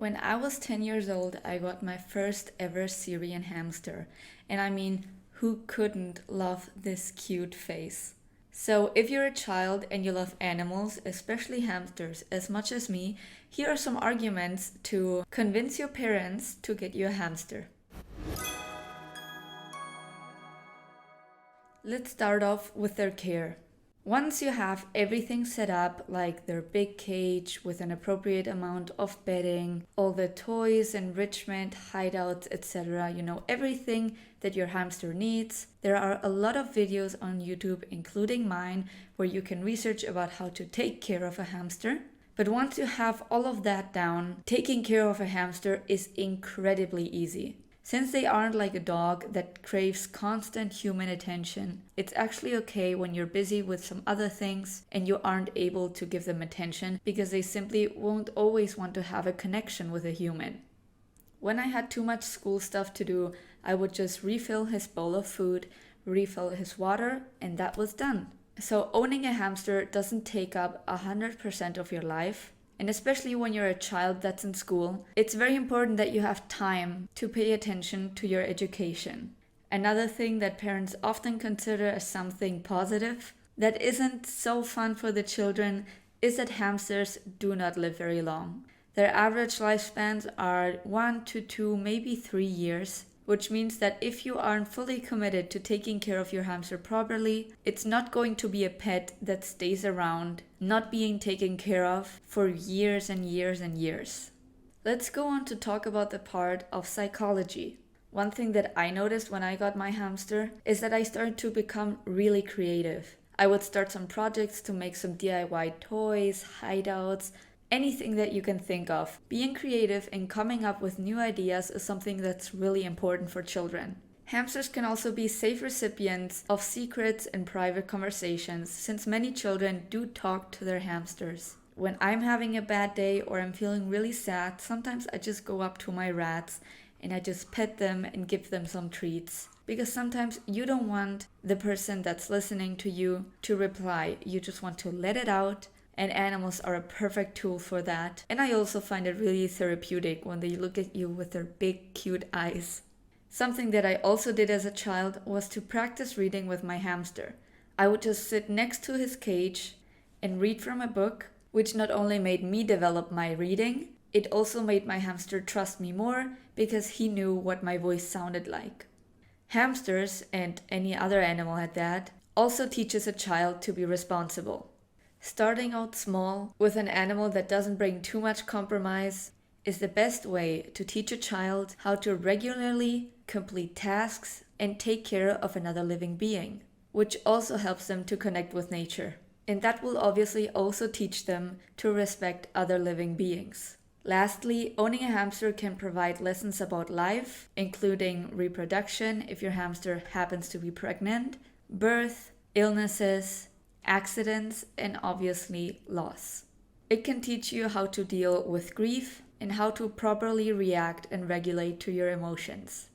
When I was 10 years old, I got my first ever Syrian hamster. And I mean, who couldn't love this cute face? So, if you're a child and you love animals, especially hamsters, as much as me, here are some arguments to convince your parents to get you a hamster. Let's start off with their care. Once you have everything set up, like their big cage with an appropriate amount of bedding, all the toys, enrichment, hideouts, etc., everything that your hamster needs, there are a lot of videos on YouTube, including mine, where you can research about how to take care of a hamster. But once you have all of that down, taking care of a hamster is incredibly easy. Since they aren't like a dog that craves constant human attention, it's actually okay when you're busy with some other things and you aren't able to give them attention because they simply won't always want to have a connection with a human. When I had too much school stuff to do, I would just refill his bowl of food, refill his water, and that was done. So owning a hamster doesn't take up 100% of your life. And especially when you're a child that's in school, it's very important that you have time to pay attention to your education. Another thing that parents often consider as something positive that isn't so fun for the children is that hamsters do not live very long. Their average lifespans are 1 to 2, maybe 3 years, which means that if you aren't fully committed to taking care of your hamster properly, it's not going to be a pet that stays around, not being taken care of for years and years and years. Let's go on to talk about the part of psychology. One thing that I noticed when I got my hamster is that I started to become really creative. I would start some projects to make some DIY toys, hideouts, anything that you can think of. Being creative and coming up with new ideas is something that's really important for children. Hamsters can also be safe recipients of secrets and private conversations, since many children do talk to their hamsters. When I'm having a bad day or I'm feeling really sad, sometimes I just go up to my rats and I just pet them and give them some treats. Because sometimes you don't want the person that's listening to you to reply. You just want to let it out. And animals are a perfect tool for that. And I also find it really therapeutic when they look at you with their big, cute eyes. Something that I also did as a child was to practice reading with my hamster. I would just sit next to his cage and read from a book, which not only made me develop my reading, it also made my hamster trust me more because he knew what my voice sounded like. Hamsters, and any other animal at that, also teaches a child to be responsible. Starting out small with an animal that doesn't bring too much compromise is the best way to teach a child how to regularly complete tasks and take care of another living being, which also helps them to connect with nature. And that will obviously also teach them to respect other living beings. Lastly, owning a hamster can provide lessons about life, including reproduction if your hamster happens to be pregnant, birth, illnesses, accidents, and obviously loss. It can teach you how to deal with grief and how to properly react and regulate to your emotions.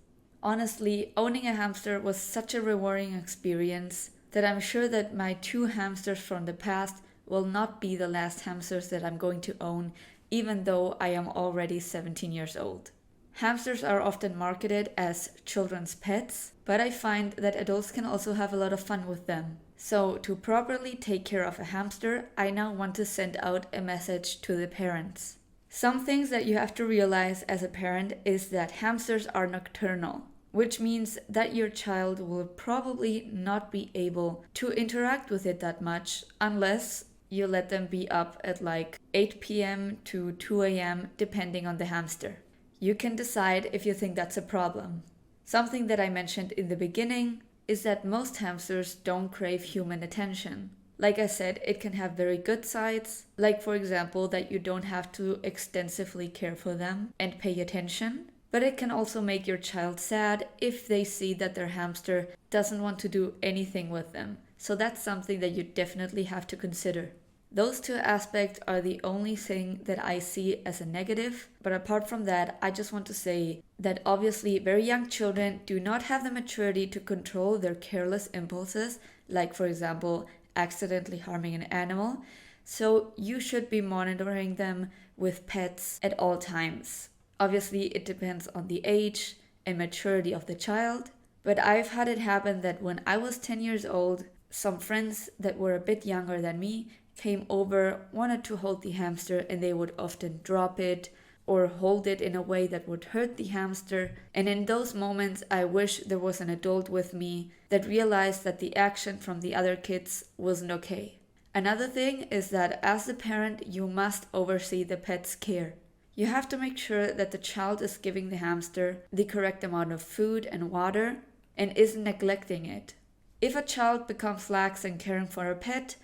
Honestly, owning a hamster was such a rewarding experience that I'm sure that my 2 hamsters from the past will not be the last hamsters that I'm going to own, even though I am already 17 years old. Hamsters are often marketed as children's pets, but I find that adults can also have a lot of fun with them. So, to properly take care of a hamster, I now want to send out a message to the parents. Some things that you have to realize as a parent is that hamsters are nocturnal, which means that your child will probably not be able to interact with it that much unless you let them be up at like 8 p.m. to 2 a.m. depending on the hamster. You can decide if you think that's a problem. Something that I mentioned in the beginning is that most hamsters don't crave human attention. Like I said, it can have very good sides, like for example that you don't have to extensively care for them and pay attention, but it can also make your child sad if they see that their hamster doesn't want to do anything with them. So that's something that you definitely have to consider. Those 2 aspects are the only thing that I see as a negative, but apart from that, I just want to say that obviously very young children do not have the maturity to control their careless impulses, like for example, accidentally harming an animal. So you should be monitoring them with pets at all times. Obviously, it depends on the age and maturity of the child, but I've had it happen that when I was 10 years old, some friends that were a bit younger than me came over, wanted to hold the hamster, and they would often drop it or hold it in a way that would hurt the hamster. And in those moments, I wish there was an adult with me that realized that the action from the other kids wasn't okay. Another thing is that as a parent, you must oversee the pet's care. You have to make sure that the child is giving the hamster the correct amount of food and water and isn't neglecting it. If a child becomes lax in caring for a pet,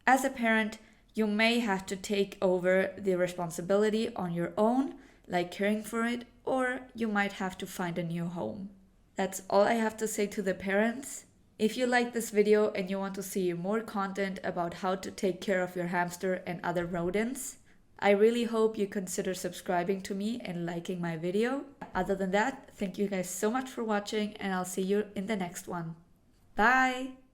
as a parent, you may have to take over the responsibility on your own, like caring for it, or you might have to find a new home. That's all I have to say to the parents. If you like this video and you want to see more content about how to take care of your hamster and other rodents, I really hope you consider subscribing to me and liking my video. Other than that, thank you guys so much for watching, and I'll see you in the next one. Bye!